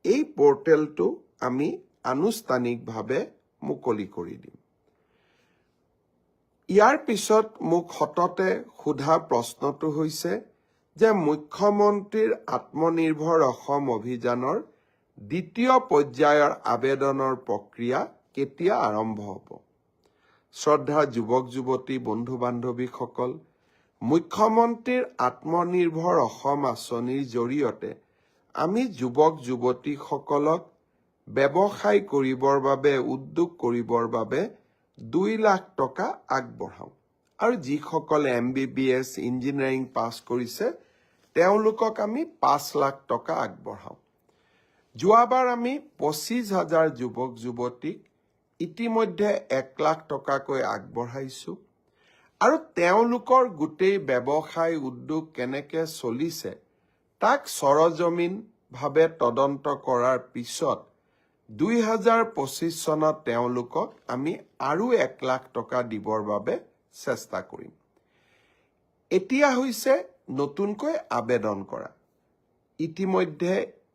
এই পোৰ্টেলটো আমি আনুষ্ঠানিকভাৱে মুকলি কৰি দিম। ইয়াৰ পিছত মোক সততে সোধা প্ৰশ্নটো হৈছে যে মুখ্যমন্ত্ৰীৰ আত্মনিৰ্ভৰ অসম অভিযানৰ দ্বিতীয় পৰ্যায়ৰ আবেদনৰ প্ৰক্ৰিয়া কেতিয়া আৰম্ভ হ'ব? শ্ৰদ্ধা যুৱক যুৱতী বন্ধু বান্ধৱীসকল, মুখ্যমন্ত্ৰীৰ আত্মনিৰ্ভৰ অসম আঁচনিৰ জৰিয়তে আমি যুৱক যুৱতীসকলক ব্যৱসায় কৰিবৰ বাবে, উদ্যোগ কৰিবৰ বাবে 2 লাখ টকা আগবঢ়াওঁ। আৰু যিসকলে MBBS ইঞ্জিনিয়াৰিং পাছ কৰিছে তেওঁলোকক আমি 5 লাখ টকা আগবঢ়াওঁ। যোৱাবাৰ আমি 25,000 যুৱক যুৱতীক ইতিমধ্যে 1 লাখ টকাকৈ আগবঢ়াইছোঁ। আৰু তেওঁলোকৰ গোটেই ব্যৱসায় উদ্যোগ কেনেকৈ চলিছে তাক সৰজমিনভাৱে তদন্ত কৰাৰ পিছত 2025 চনত তেওঁলোকক আমি আৰু 1 লাখ টকা দিবৰ বাবে চেষ্টা কৰিম। এতিয়া হৈছে নতুনকৈ আবেদন কৰা। ইতিমধ্যে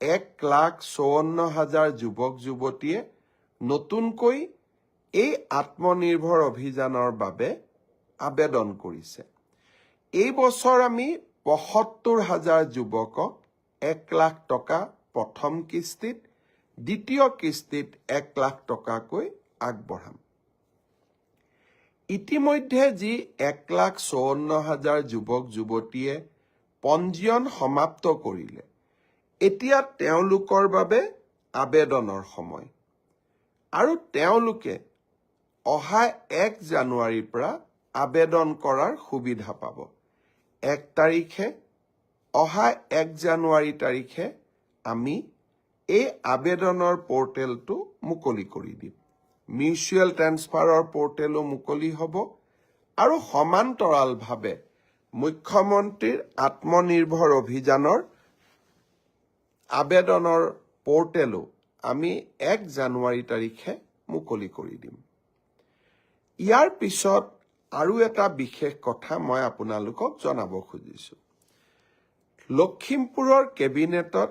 1,54,000 যুৱক যুৱতীয়ে নতুনকৈ এই আত্মনিৰ্ভৰ অভিযানৰ বাবে আবেদন কৰিছে। এই বছৰ আমি 75,000 যুৱকক 1 লাখ টকা প্ৰথম কিস্তিত, দ্বিতীয় কিস্তিত 1 লাখ টকাকৈ আগবঢ়াম। ইতিমধ্যে যি 1,54,000 যুৱক যুৱতীয়ে পঞ্জীয়ন সমাপ্ত কৰিলে, এতিয়া তেওঁলোকৰ বাবে আবেদনৰ সময়। আৰু তেওঁলোকে অহা 1 জানুৱাৰীৰ পৰা আবেদন কৰাৰ সুবিধা পাব। 1 তাৰিখে, অহা 1 জানুৱাৰী তাৰিখে আমি এই আবেদনৰ পোৰ্টেলটো মুকলি কৰি দিম। মিউচুৱেল ট্ৰেন্সফাৰৰ পোৰ্টেলো মুকলি হ'ব আৰু সমান্তৰালভাৱে মুখ্যমন্ত্ৰীৰ আত্মনিৰ্ভৰ অভিযানৰ আবেদনৰ পোৰ্টেলো আমি 1 জানুৱাৰী তাৰিখে মুকলি কৰি দিম। ইয়াৰ পিছত আৰু এটা বিশেষ কথা মই আপোনালোকক জনাব খুজিছোঁ। লখিমপুৰৰ কেবিনেটত